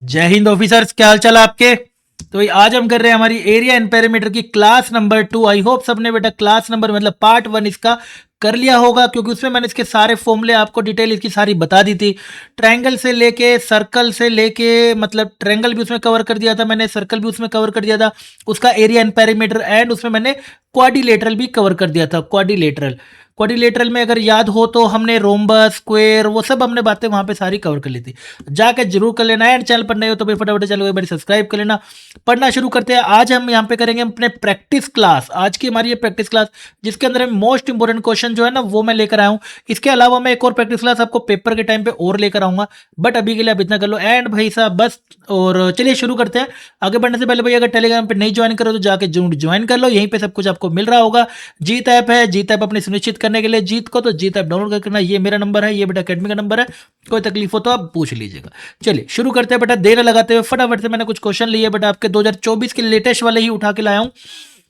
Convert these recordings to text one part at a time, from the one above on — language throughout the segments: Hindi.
जय हिंद ऑफिसर्स, क्या हाल चाल है आपके। तो भाई आज हम कर रहे हैं हमारी एरिया एंड पेरीमीटर की क्लास नंबर 2। आई होप सबने बेटा क्लास नंबर मतलब पार्ट 1 इसका कर लिया होगा, क्योंकि उसमें मैंने इसके सारे फॉर्मूले आपको डिटेल इसकी सारी बता दी थी। ट्रायंगल से लेके सर्कल से लेके मतलब ट्रायंगल भी उसमें कवर कर दिया था मैंने, सर्कल भी उसमें कवर कर दिया था उसका एरिया एंड पेरीमीटर, एंड उसमें मैंने क्वाड्रिलेटरल भी कवर कर दिया था। क्वाड्रिलेटरल क्वाड्रिलेटरल में अगर याद हो तो हमने रोम्बस स्क्वायर वो सब हमने बातें वहां पे सारी कवर कर ली थी। जाके जरूर कर लेना है, एंड चैनल पर नए हो तो फिर फटाफट चैनल को एक बार सब्सक्राइब कर लेना। पढ़ना शुरू करते हैं। आज हम यहाँ पे करेंगे अपने प्रैक्टिस क्लास। आज की हमारी ये प्रैक्टिस क्लास जिसके अंदर मोस्ट इंपोर्टेंट क्वेश्चन जो है ना वो मैं लेकर आया हूँ। इसके अलावा मैं एक और प्रैक्टिस क्लास आपको पेपर के टाइम पे और लेकर आऊंगा, बट अभी के लिए आप इतना कर लो। एंड भाई साहब बस, और चलिए शुरू करते हैं। आगे बढ़ने से पहले भाई अगर टेलीग्राम पे नहीं ज्वाइन करो तो जाके जरूर ज्वाइन कर लो, यहीं पे सब कुछ आपको मिल रहा होगा। जीत ऐप है, जीत ऐप अपनी सुनिश्चित करने के लिए जीत को तो जीत ऐप डाउनलोड करना। ये मेरा नंबर है, ये बेटा अकेडमी का नंबर है, कोई तकलीफ हो तो आप पूछ लीजिएगा। चलिए शुरू करते हैं बेटा, देर लगाते हुए फटाफट से। मैंने कुछ क्वेश्चन लिए बेटा आपके 2024 के लेटेस्ट वाले ही उठा के लाया हूं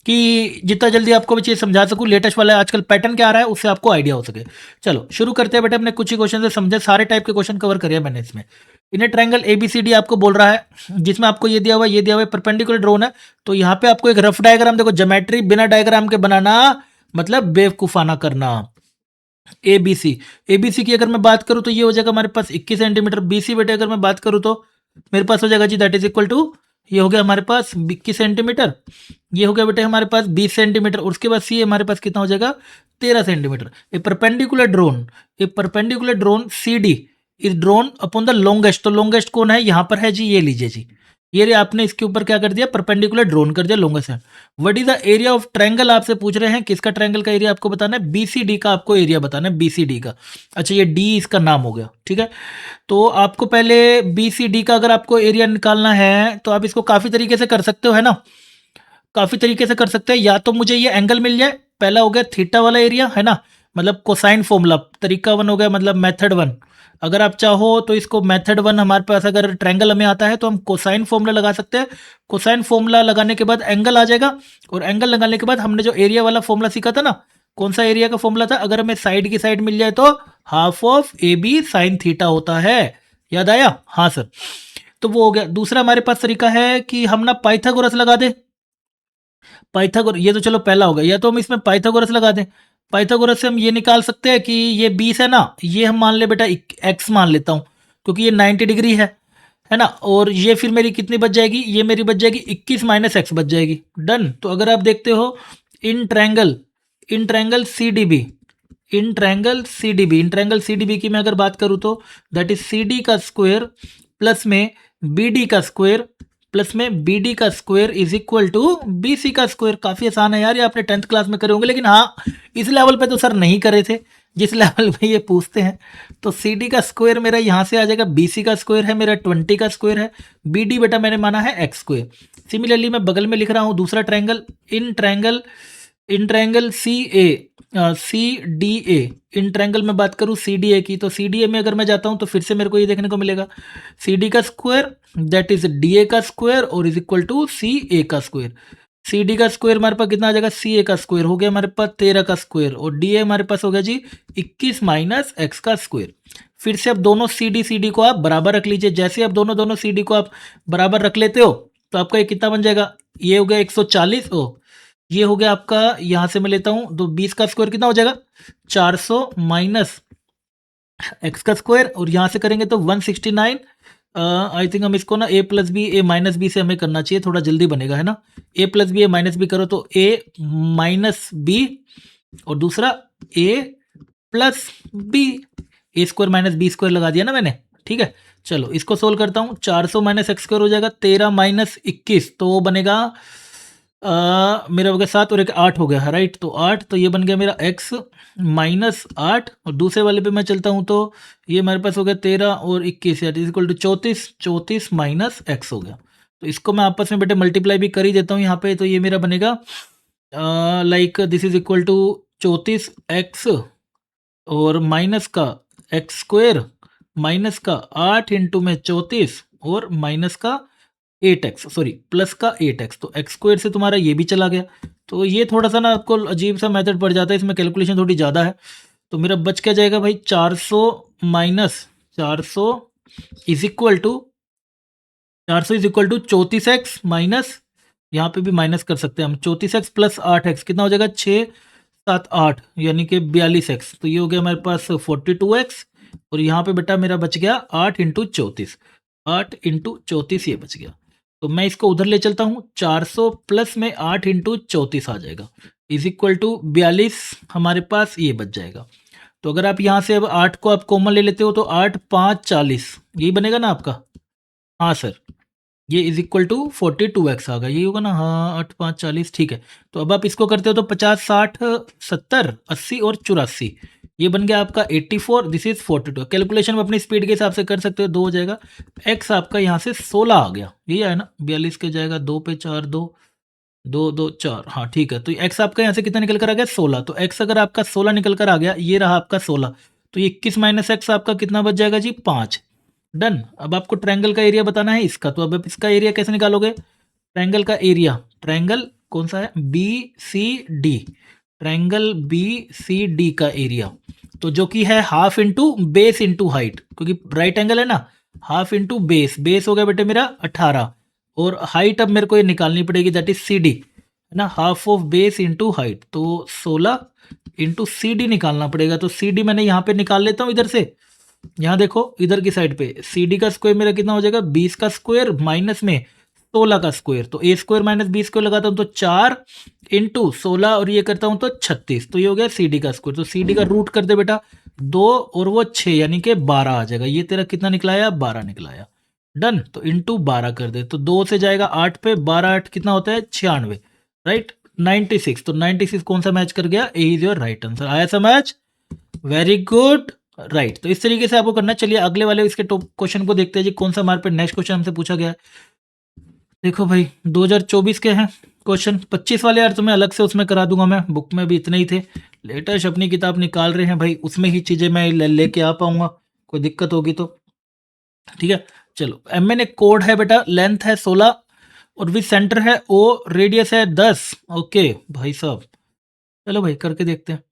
कि जितना जल्दी आपको भी चीज समझा सकूं। लेटेस्ट वाला आजकल पैटर्न क्या आ रहा है उससे आपको आइडिया हो सके। चलो शुरू करते हैं बेटा। अपने कुछ ही क्वेश्चन से समझे, सारे टाइप के क्वेश्चन कवर करिए मैंने इसमें। इन्हें ट्रायंगल एबीसीडी आपको बोल रहा है, जिसमें आपको ये दिया हुआ है, ये दिया हुआ है परपेंडिकुलर ड्रोन है। तो यहाँ पे आपको एक रफ डायग्राम देखो, ज्योमेट्री बिना डायग्राम के बनाना मतलब बेवकूफाना करना। एबीसी, एबीसी की अगर मैं बात करूं तो ये हो जाएगा हमारे पास 21 सेंटीमीटर। बीसी बेटे अगर मैं बात करूं तो मेरे पास हो जाएगा जी, दैट इज इक्वल टू, ये हो गया हमारे पास 21 सेंटीमीटर। ये हो गया बेटे हमारे पास 20 सेंटीमीटर। और उसके बाद सी हमारे पास कितना हो जाएगा, 13 centimetre. A perpendicular drawn, a perpendicular drawn C D is drawn upon the longest. तो लॉन्गेस्ट कौन है यहाँ पर है जी, ये लीजिए जी। ये रे आपने इसके ऊपर क्या कर दिया, परपेंडिकुलर ड्रोन कर दिया लॉन्गेस्ट है। What is the area of triangle आपसे पूछ रहे हैं, किसका ट्रायंगल का एरिया आपको बताना है, बीसीडी का आपको एरिया बताना है, बीसीडी का। अच्छा ये डी इसका नाम हो गया, ठीक है। तो आपको पहले बीसीडी का अगर आपको एरिया निकालना है तो आप इसको काफी तरीके से कर सकते हो, है ना। काफी तरीके से कर सकते हैं। या तो मुझे ये एंगल मिल जाए, पहला हो गया थीटा वाला एरिया, है ना, मतलब कोसाइन फॉर्मूला, तरीका वन हो गया मतलब मेथड वन। अगर आप चाहो तो इसको मेथड वन, हमारे पास अगर ट्रायंगल हमें आता है तो हम कोसाइन फॉर्मूला लगा सकते हैं। कोसाइन फॉर्मूला लगाने के बाद एंगल आ जाएगा, और एंगल लगाने के बाद हमने जो एरिया वाला फॉर्मूला सीखा था ना, कौन सा एरिया का फॉर्मूला था, अगर हमें साइड की साइड मिल जाए तो half of A B sine theta होता है। याद आया, हाँ सर। तो वो हो गया। दूसरा हमारे पास तरीका है कि हम ना पाइथागोरस लगा दे। पाइथागोरस, ये तो चलो पहला हो गया, या तो हम इसमें पाइथागोरस लगा दें। पाइथागोरस से हम ये निकाल सकते हैं कि ये 20 है ना, ये हम मान ले बेटा एक्स मान लेता हूँ, क्योंकि ये 90 डिग्री है ना। और ये फिर मेरी कितनी बच जाएगी, ये मेरी बच जाएगी 21 माइनस एक्स बच जाएगी। डन। तो अगर आप देखते हो in triangle C D B, in triangle C D B, in triangle C D B की मैं अगर बात करूँ तो दैट इज सी डी का स्क्वायर प्लस में बी डी का स्क्वायर प्लस में बी डी का square is equal to B C का स्क्वायर। काफी आसान है यार, ये आपने 10th क्लास में करे होंगे, लेकिन हाँ इस लेवल पे तो सर नहीं करे थे जिस लेवल पे ये पूछते हैं। तो सी डी का स्क्वायर मेरा यहाँ से आ जाएगा, बी सी का स्क्वायर है मेरा 20 का स्क्वायर है, बी डी बेटा मैंने माना है एक्स स्क्वायर। सिमिलरली मैं बगल में लिख रहा हूँ दूसरा triangle, in triangle C D A. In triangle में बात करूँ सी डी ए की, तो सी डी ए में अगर मैं जाता हूँ तो फिर से मेरे को ये देखने को मिलेगा, सी डी का square that is D A का स्क्वायर और इज इक्वल टू सी ए का स्क्वायर। सी डी का स्क्वायर हमारे पास कितना आ जाएगा, सी ए का स्क्वायर हो गया हमारे पास 13 का स्क्वायर, और डी ए हमारे पास हो गया जी 21 माइनस एक्स का स्क्वायर। फिर से अब दोनों सी डी को आप बराबर रख लीजिए। जैसे आप दोनों सी डी को आप बराबर रख लेते हो तो आपका ये कितना बन जाएगा, ये हो गया 140, ओ ये हो गया आपका, यहां से मैं लेता हूं तो 20 का स्क्वायर कितना हो जाएगा, 400 माइनस एक्स का स्क्वायर, और यहां से करेंगे तो 169। आई थिंक हम इसको ना ए प्लस बी ए माइनस बी से हमें करना चाहिए, थोड़ा जल्दी बनेगा, है ना। ए प्लस बी ए माइनस बी करो तो ए माइनस बी, और दूसरा ए प्लस बी, ए स्क्वायर माइनस बी स्क्वायर लगा दिया ना मैंने, ठीक है। चलो इसको सोल्व करता हूँ, 400 माइनस एक्स स्क्वायर हो जाएगा 13 माइनस 21, तो वो बनेगा मेरा हो गया 7 और एक 8 हो गया, राइट। तो 8, तो ये बन गया मेरा x माइनस 8, और दूसरे वाले पे मैं चलता हूँ तो ये मेरे पास हो गया 13 और 21 is equal to 34 minus X हो गया। तो इसको मैं आपस में बेटे मल्टीप्लाई भी कर ही देता हूँ यहाँ पे, तो ये मेरा बनेगा like this is equal to 34 X और माइनस का एक्स स्क्वायर माइनस का 8 इंटू में 34 और माइनस का 8x, सॉरी प्लस का 8x, तो एक्स स्क्वायर से तुम्हारा ये भी चला गया। तो ये थोड़ा सा ना आपको अजीब सा मेथड पड़ जाता है, इसमें कैलकुलेशन थोड़ी ज़्यादा है। तो मेरा बच क्या जाएगा भाई, 400 minus 400 is equal to 400 is equal to 34x minus, यहाँ पे भी माइनस कर सकते हैं हम, 34x प्लस 8x कितना हो जाएगा 6 7 8 यानी कि 42x। तो ये हो गया हमारे पास 42x, और यहाँ पे बेटा मेरा बच गया 8 इंटू 34, 8 इंटू 34 ये बच गया। तो मैं इसको उधर ले चलता हूँ, 400 प्लस में 8 इंटू 34 आ जाएगा इज इक्वल टू 42 हमारे पास ये बच जाएगा। तो अगर आप यहाँ से अब 8 को आप कॉमन ले लेते हो तो 8 5 40 यही बनेगा ना आपका। हाँ सर, ये इज इक्वल टू 42x आ गया, यही होगा ना। हाँ 8 5 40 ठीक है। तो अब आप इसको करते हो तो 50 60 70 80 और 84 ये बन गया आपका 84, दिस इज 42। कैलकुलेशन में अपनी स्पीड के हिसाब से कर सकते हो, 2 हो जाएगा। x आपका यहाँ से 16 आ गया, यही है ना, 42 के जाएगा 2 पे 4 2 2 2 4, हाँ ठीक है। तो x आपका यहाँ से कितना निकल कर आ गया 16। तो x अगर आपका 16 निकल कर आ गया, ये रहा आपका 16, तो ये 21 माइनस एक्स आपका कितना बच जाएगा जी 5। डन। अब आपको ट्रायंगल का एरिया बताना है इसका, तो अब आप इसका एरिया कैसे निकालोगे। ट्रायंगल का एरिया, ट्रायंगल कौन सा है B C D, triangle B C D का एरिया, तो जो कि है half into base into height, क्योंकि राइट एंगल है ना, हाफ इंटू बेस, बेस हो गया बेटे मेरा 18, और हाइट अब मेरे को ये निकालनी पड़ेगी, दैट इज सी डी है ना, half of base into height, तो 16 इंटू सी डी निकालना पड़ेगा। तो सी डी मैंने यहाँ पे निकाल लेता हूँ इधर से, यहाँ देखो इधर की साइड पे सी डी का स्क्वायर मेरा कितना हो जाएगा 20 का स्क्वायर माइनस में 16 का स्क्वायर, तो ए स्क्वायर माइनस बी स्क्वायर लगाता हूँ तो 4 इंटू 16 और ये करता हूँ तो 36, तो ये हो गया सी डी का स्क्वायर। तो सी डी का रूट कर दे बेटा 2 और वो 6 यानी कि 12 आ जाएगा। ये तेरा कितना निकलाया 12 निकलाया। डन। तो इंटू 12 कर दे, तो 2 से जाएगा 8 पे, 12 8 कितना होता है 96, राइट 96। तो 96 कौन सा मैच कर गया, ए इज योर राइट आंसर। आया समझ, वेरी गुड, राइट। तो इस तरीके से आपको करना है। चलिए अगले वाले इसके क्वेश्चन को देखते हैं जी, कौन सा हमारे पे नेक्स्ट क्वेश्चन हमसे पूछा गया है। देखो भाई 2024 के हैं क्वेश्चन, 25 वाले यार तुम्हें अलग से उसमें करा दूंगा मैं, बुक में भी इतने ही थे, लेटेस्ट अपनी किताब निकाल रहे हैं भाई, उसमें ही चीज़ें मैं लेके आ पाऊंगा, कोई दिक्कत होगी तो ठीक है। चलो एम एन एक कोड है बेटा, लेंथ है 16 और विथ सेंटर है ओ, रेडियस है 10। ओके भाई साहब, चलो भाई करके देखते हैं।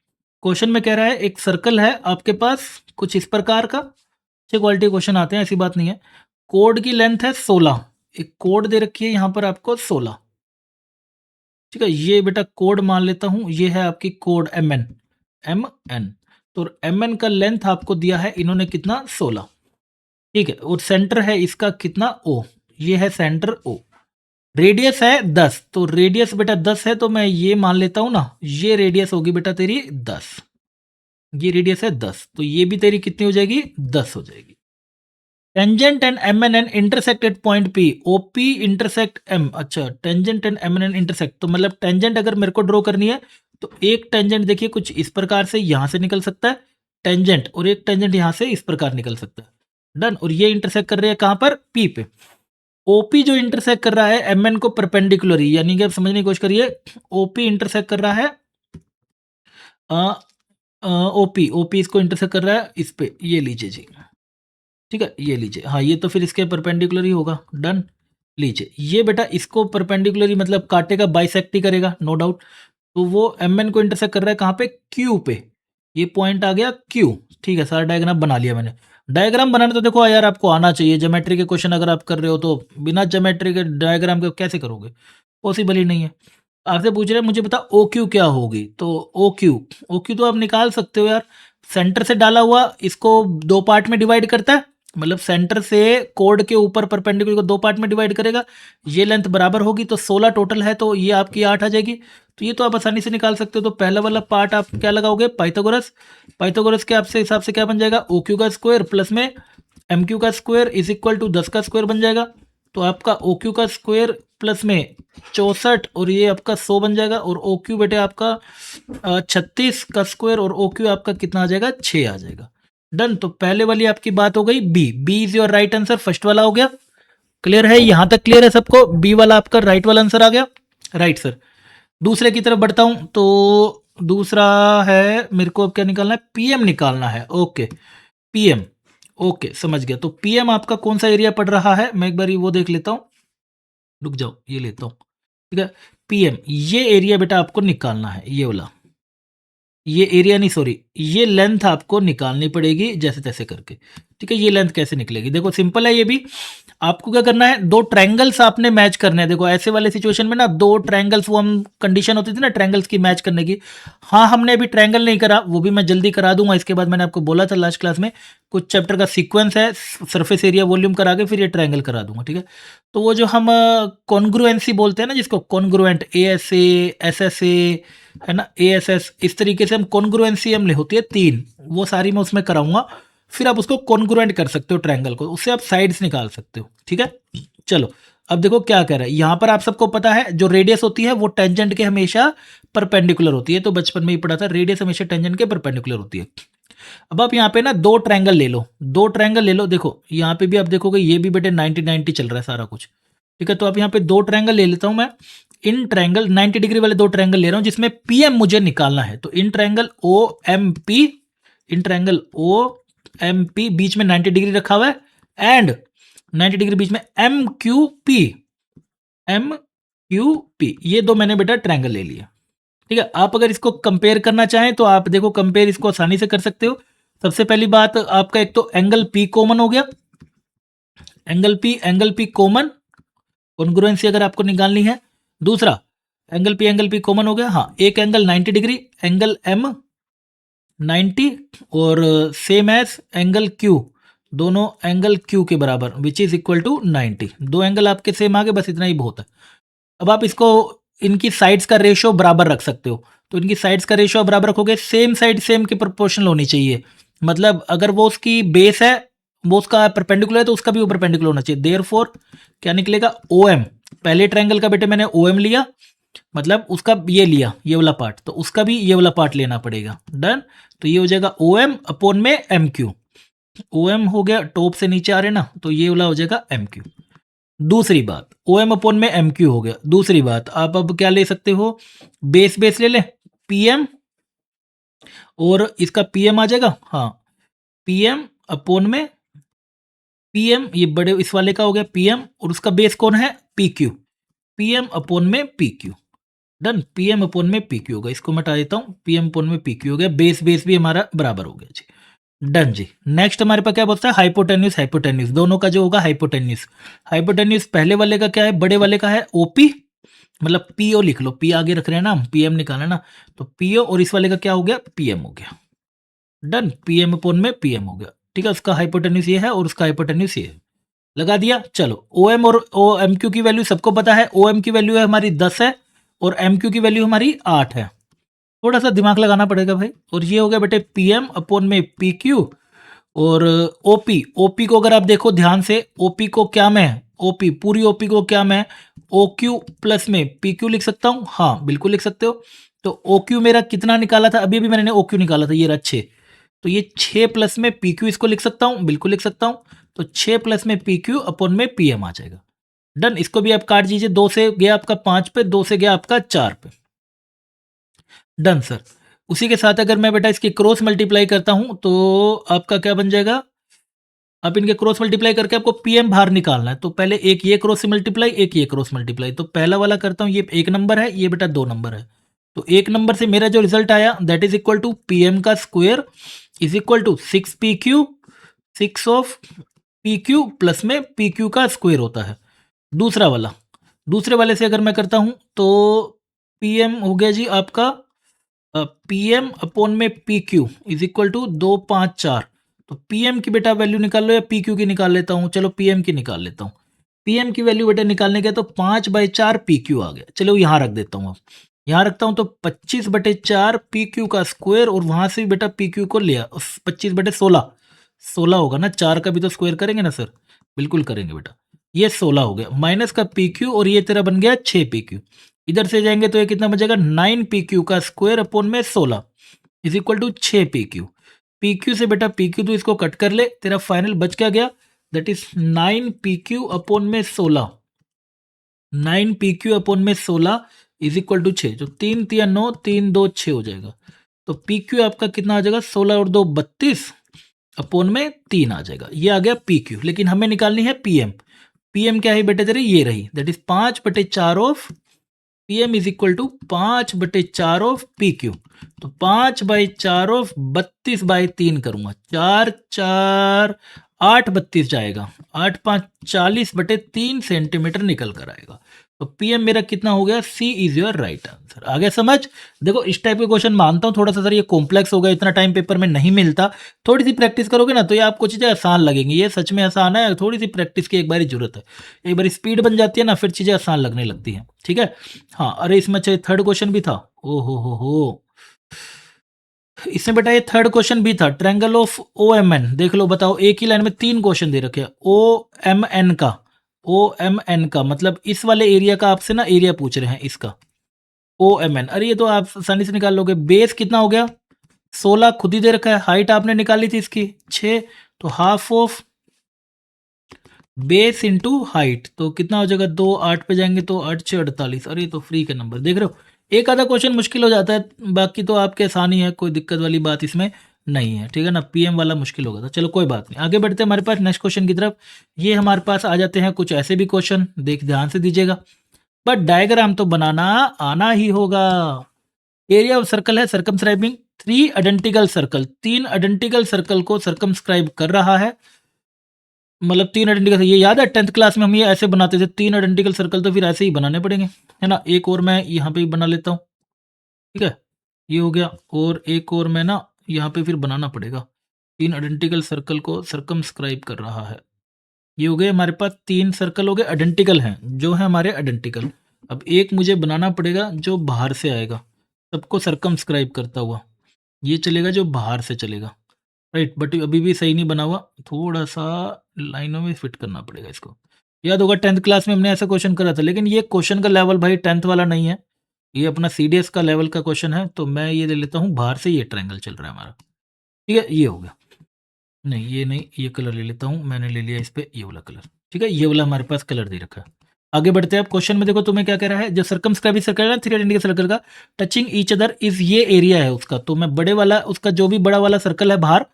क्वेश्चन में कह रहा है एक सर्कल है आपके पास कुछ इस प्रकार का, अच्छे क्वालिटी क्वेश्चन आते हैं ऐसी बात नहीं है। कोड की लेंथ है 16, एक कोड दे रखी है यहाँ पर आपको 16, ठीक है। ये बेटा कोड मान लेता हूँ, ये है आपकी कोड एम एन। तो एम एन का लेंथ आपको दिया है इन्होंने कितना 16, ठीक है। और सेंटर है इसका कितना ओ, ये है सेंटर ओ। रेडियस है 10, तो रेडियस बेटा 10 है, तो मैं ये मान लेता हूं ना, ये रेडियस होगी बेटा तेरी 10, ये रेडियस है 10, तो ये भी तेरी कितनी हो जाएगी 10 हो जाएगी। Tangent and M N N intersect at point P, O P intersect M, अच्छा tangent and M N N intersect, तो मतलब टेंजेंट अगर मेरे को ड्रॉ करनी है तो एक टेंजेंट देखिए कुछ इस प्रकार से यहां से निकल सकता है टेंजेंट, और एक टेंजेंट यहां से इस प्रकार निकल सकता है। डन। और ये इंटरसेक्ट कर रहे हैं कहां पर पी पे। ओपी जो इंटरसेक्ट कर रहा है एमएन को परपेंडिकुलरी, यानी कि आप समझने की कोशिश करिए, ओपी इंटरसेक्ट कर रहा है ओपी, ओपी इसको इंटरसेक्ट कर रहा है इस पे, ये लीजिए जी, ठीक है ये लीजिए, हाँ ये तो फिर इसके परपेंडिकुलरी होगा। डन। लीजिए ये बेटा इसको परपेंडिकुलरी मतलब काटेगा, बाइसेक्ट ही करेगा नो डाउट। तो वो एमएन को इंटरसेक्ट कर रहा है कहाँ पे क्यू पे, ये पॉइंट आ गया क्यू, ठीक है। सारा डायग्राम बना लिया मैंने। डायग्राम बनाना तो देखो यार आपको आना चाहिए, ज्योमेट्री के क्वेश्चन अगर आप कर रहे हो तो बिना ज्योमेट्री के डायग्राम के कैसे करोगे, पॉसिबल ही नहीं है। आपसे पूछ रहे हैं मुझे बता ओ क्यू क्या होगी, तो ओ क्यू तो आप निकाल सकते हो यार, सेंटर से डाला हुआ इसको दो पार्ट में डिवाइड करता है, मतलब सेंटर से कोड के ऊपर परपेंडिकुलर को दो पार्ट में डिवाइड करेगा, ये लेंथ बराबर होगी, तो 16 टोटल है, तो ये आपकी 8 आ जाएगी। तो ये तो आप आसानी से निकाल सकते हो। तो पहला वाला पार्ट आप क्या लगाओगे पाइथागोरस, पाइथागोरस के आपसे हिसाब से क्या बन जाएगा ओ क्यू का स्क्वायर प्लस में एम क्यू का स्क्वायर इज इक्वल टू 10 का स्क्वायर बन जाएगा। तो आपका ओ क्यू का स्क्वायर प्लस में 64 और ये आपका 100 बन जाएगा, और ओ क्यू बेटे आपका 36 का स्क्वायर और ओ क्यू आपका कितना आ जाएगा 6 आ जाएगा। डन। तो पहले वाली आपकी बात हो गई B is your right answer, first वाला हो गया। क्लियर है, यहां तक क्लियर है सबको, बी वाला आपका राइट वाला आंसर आ गया, राइट सर। दूसरे की तरफ बढ़ता हूं, तो दूसरा है मेरे को अब क्या निकालना है पीएम निकालना है। ओके पीएम, ओके समझ गया। तो पीएम आपका कौन सा एरिया पड़ रहा है, मैं एक बार वो देख लेता हूं, रुक जाओ ये लेता हूं, ठीक है। पीएम ये एरिया बेटा आपको निकालना है, ये वाला, ये एरिया नहीं सॉरी, ये लेंथ आपको निकालनी पड़ेगी जैसे तैसे करके। ठीक है, ये लेंथ कैसे निकलेगी? देखो सिंपल है ये भी। आपको क्या करना है, दो ट्रायंगल्स आपने मैच करने हैं। देखो ऐसे वाले सिचुएशन में ना दो ट्रायंगल्स, वो हम कंडीशन होती थी ना ट्रायंगल्स की मैच करने की। हाँ, हमने अभी ट्रायंगल नहीं करा, वो भी मैं जल्दी करा दूंगा। इसके बाद मैंने आपको बोला था लास्ट क्लास में कुछ चैप्टर का सीक्वेंस है, सरफेस एरिया वॉल्यूम करा के फिर ये ट्रायंगल करा दूंगा। ठीक है, तो वो जो हम कॉन्ग्रुएंसी बोलते हैं ना, जिसको कॉन्ग्रुएंट ASA SSA है ना, ASS, इस तरीके से हम कॉन्ग्रुएंसी हम होती है 3, वो सारी मैं उसमें कराऊंगा। फिर आप उसको कॉन्ग्रुएंट कर सकते हो ट्रायंगल को, उससे आप साइड्स निकाल सकते हो। ठीक है, चलो अब देखो क्या कह रहा है यहाँ पर। आप सबको पता है जो रेडियस होती है वो टेंजेंट के हमेशा परपेंडिकुलर होती है, तो बचपन में ही पढ़ा था, रेडियस हमेशा टेंजेंट के परपेंडिकुलर होती है। अब आप यहाँ पे ना दो ट्रायंगल ले लो, दो ट्रायंगल ले लो। देखो यहाँ पे भी आप देखोगे ये भी बेटे 90-90 चल रहा है सारा कुछ। ठीक है, तो आप यहाँ पे दो ट्रायंगल ले लेता हूँ मैं। इन ट्रायंगल 90 डिग्री वाले दो ट्रायंगल ले रहा हूँ जिसमें PM मुझे निकालना है। तो in triangle OMP, in triangle OMP बीच में 90 डिग्री रखा हुआ है एंड 90 डिग्री बीच में MQP, MQP, ये दो मैंने बेटा ट्रायंगल ले लिया। ठीक है, आप अगर इसको कंपेयर करना चाहें तो आप देखो कंपेयर इसको आसानी से कर सकते हो। सबसे पहली बात आपका एक तो एंगल P कॉमन हो गया, एंगल P कॉमन, कॉन्ग्रुएंसी अगर आपको निकालनी है। दूसरा एंगल P कॉमन हो गया। हाँ, एक एंगल 90 डिग्री, एंगल M 90 और सेम एज एंगल Q, दोनों एंगल Q के बराबर विच इज इक्वल टू 90। दो एंगल आपके सेम आ गए, बस इतना ही बहुत है। अब आप इसको इनकी साइड्स का रेशियो बराबर रख सकते हो। तो इनकी साइड्स का रेशियो बराबर रखोगे, सेम साइड सेम के प्रोपोर्शनल होनी चाहिए। मतलब अगर वो उसकी बेस है, वो उसका परपेंडिकुलर है, तो उसका भी वो परपेंडिकुलर होना चाहिए। देयरफॉर क्या निकलेगा, OM, पहले ट्रायंगल का बेटे मैंने OM लिया, मतलब उसका ये लिया ये वाला पार्ट, तो उसका भी ये वाला पार्ट लेना पड़ेगा। डन, तो ये हो जाएगा OM अपॉन में MQ। OM हो गया, टॉप से नीचे आ रहे ना, तो ये वाला हो जाएगा MQ। दूसरी बात, OM अपॉन में MQ हो गया। दूसरी बात आप अब क्या ले सकते हो, बेस बेस ले लें, PM, और इसका PM आ जाएगा। हाँ, PM अपॉन में PM, ये बड़े इस वाले का हो गया PM, और उसका बेस कौन है, PQ, PM अपॉन में PQ। डन, PM अपॉन में PQ होगा, इसको मैं हटा देता हूँ, PM अपॉन में PQ हो गया, बेस बेस भी हमारा बराबर हो गया जी। डन जी। नेक्स्ट हमारे पास क्या बोलता है, हाइपोटेन्यूस, हाइपोटेन्यूस दोनों का जो होगा हाइपोटेन्यूस। हाइपोटेन्यूस पहले वाले का क्या है, बड़े वाले का है OP, मतलब PO लिख लो, P आगे रख रहे हैं ना हम, PM निकालना ना, तो PO, और इस वाले का क्या हो गया, PM हो गया। डन, PM अपॉन में PM हो गया। ठीक है, उसका हाइपोटेन्यूस ये है और उसका हाइपोटेन्यूस ये है, लगा दिया। चलो OM और MQ की वैल्यू सबको पता है, OM की वैल्यू है हमारी 10 है और MQ की वैल्यू हमारी 8 है। थोड़ा सा दिमाग लगाना पड़ेगा भाई। और ये हो गया बेटे PM अपॉन में PQ, और OP को अगर आप देखो ध्यान से, OP को क्या मैं, OP पूरी OP को क्या मैं OQ प्लस में PQ लिख सकता हूँ। हाँ बिल्कुल लिख सकते हो। तो OQ मेरा कितना निकाला था, अभी मैंने OQ निकाला था, ये रहा 6, तो ये 6 प्लस में PQ इसको लिख सकता हूँ, बिल्कुल लिख सकता हूँ। तो 6 प्लस में PQ अपॉन में PM आ जाएगा। डन, इसको भी आप काट दीजिए, 2 से गया आपका 5 पे, 2 से गया आपका 4 पे। Done sir. उसी के साथ अगर मैं बेटा इसकी क्रॉस मल्टीप्लाई करता हूं तो आपका क्या बन जाएगा, अब इनके क्रॉस मल्टीप्लाई करके आपको PM बाहर निकालना है। तो पहले एक ये क्रॉस मल्टीप्लाई, एक ये क्रॉस मल्टीप्लाई। तो पहला वाला करता हूं, ये 1 नंबर है, ये बेटा 2 नंबर है। तो 1 नंबर से मेरा जो रिजल्ट आया that is equal to PM का square is equal to 6PQ, 6 of PQ plus में PQ का स्क्वायर होता है। दूसरा वाला, दूसरे वाले से अगर मैं करता हूं तो PM हो गया जी आपका PM अपॉन में PQ इज इक्वल टू 254। तो PM की बेटा वैल्यू निकाल लो या PQ की निकाल लेता हूँ, चलो PM की निकाल लेता हूँ। PM की वैल्यू बेटा निकालने के तो 5/4 PQ आ गया। चलो यहाँ रख देता हूँ, अब यहाँ रखता हूँ तो 25/4 PQ का स्क्वायर, और वहां से भी बेटा PQ को लिया 25/16, 16 होगा ना, 4 का भी तो स्क्वायर करेंगे ना सर, बिल्कुल करेंगे बेटा। ये 16 हो गया, माइनस का PQ, और ये तेरा बन गया 6PQ। इधर से जाएंगे तो ये कितना बचेगा, 9PQ का स्क्वायर अपॉन में 16 is equal to 6PQ। PQ से बेटा PQ तो इसको कट कर ले, तेरा फाइनल बच क्या गया, दैट इज 9PQ अपॉन में 16, 9PQ अपॉन में 16 इज इक्वल टू 6, जो 3 3 9, 3 2 6 हो जाएगा। तो PQ आपका कितना आ जाएगा, 16 और 2 32 अपॉन में 3 आ जाएगा। ये आ गया PQ, लेकिन हमें निकालनी है PM। PM क्या है बेटे तेरे, ये रही, that is 5/4 of PM is equal to 5/4 of PQ। तो 5/4 ऑफ 32/3 करूंगा, 4 4 832 जाएगा, 8×5 = 40/3 सेंटीमीटर निकल कर आएगा। तो पीएम मेरा कितना हो गया, सी इज योर राइट आंसर। आगे समझ। देखो इस टाइप के क्वेश्चन मानता हूँ थोड़ा सा सर ये कॉम्प्लेक्स हो गया, इतना टाइम पेपर में नहीं मिलता। थोड़ी सी प्रैक्टिस करोगे ना तो ये आपको चीज़ें आसान लगेंगी, ये सच में आसान है, थोड़ी सी प्रैक्टिस की एक बार जरूरत है। एक बार स्पीड बन जाती है ना फिर चीज़ें आसान लगने लगती हैं, ठीक है। हाँ अरे इसमें चाहिए थर्ड क्वेश्चन भी था, ओ हो, इसमें बेटा ये थर्ड क्वेश्चन भी था, triangle of O M N. देख लो बताओ, एक ही लाइन में 3 क्वेश्चन दे रखे हैं। ओ एम एन का मतलब इस वाले एरिया का आपसे ना एरिया पूछ रहे हैं इसका, ओ एम एन। अरे ये तो आप आसानी से निकाल लोगे। बेस कितना हो गया, 16 खुद ही दे रखा है। हाइट आपने निकाली थी इसकी 6, तो half of base into height, तो कितना हो जाएगा 2, 8 पे जाएंगे तो 8 6 48। अरे ये तो फ्री का नंबर। देख रहे हो एक आधा क्वेश्चन मुश्किल हो जाता है, बाकी तो आपके आसानी है, कोई दिक्कत वाली बात इसमें नहीं है, ठीक है ना। पीएम वाला मुश्किल होगा था, चलो कोई बात नहीं। आगे बढ़ते हैं हमारे पास नेक्स्ट क्वेश्चन की तरफ। ये हमारे पास आ जाते हैं कुछ ऐसे भी क्वेश्चन, देख ध्यान से दीजिएगा, बट डायग्राम तो बनाना आना ही होगा। एरिया ऑफ सर्कल है circumscribing 3 identical circle, 3 identical circle को सर्कमस्क्राइब कर रहा है। मतलब 3 आइडेंटिकल, ये याद है 10th क्लास में हम ये ऐसे बनाते थे, 3 आइडेंटिकल सर्कल तो फिर ऐसे ही बनाने पड़ेंगे, है ना। एक और मैं यहाँ पे ही बना लेता हूँ, ठीक है, ये हो गया। और एक और मैं ना यहाँ पे फिर बनाना पड़ेगा, 3 आइडेंटिकल सर्कल को सर्कमस्क्राइब कर रहा है। ये हो गए हमारे पास 3 सर्कल हो गए, आइडेंटिकल हैं जो है हमारे आइडेंटिकल। अब एक मुझे बनाना पड़ेगा जो बाहर से आएगा, सबको सर्कमस्क्राइब करता हुआ, ये चलेगा जो बाहर से चलेगा, राइट। बट अभी भी सही नहीं बना हुआ, थोड़ा सा लाइनों में फिट करना पड़ेगा इसको। याद होगा 10th क्लास में हमने ऐसा क्वेश्चन करा था, लेकिन ये क्वेश्चन का लेवल भाई 10th वाला नहीं है, ये अपना सीडीएस का लेवल का क्वेश्चन है। तो मैं ये ले लेता हूँ बाहर से, ये ट्रायंगल चल रहा है हमारा, ठीक है, ये हो गया। नहीं ये नहीं, ये कलर ले लेता हूँ, मैंने ले लिया इस पे ये वाला कलर, ठीक है, ये वाला हमारे पास कलर दे रखा है। आगे बढ़ते हैं। आप क्वेश्चन में देखो तुम्हें क्या कह रहा है, जो सर्कमस्क्राइब सर्कल है 3 आइडेंटिकल सर्कल का टचिंग ईच अदर इज, ये एरिया है उसका। तो मैं बड़े वाला, उसका जो भी बड़ा वाला सर्कल है बाहर,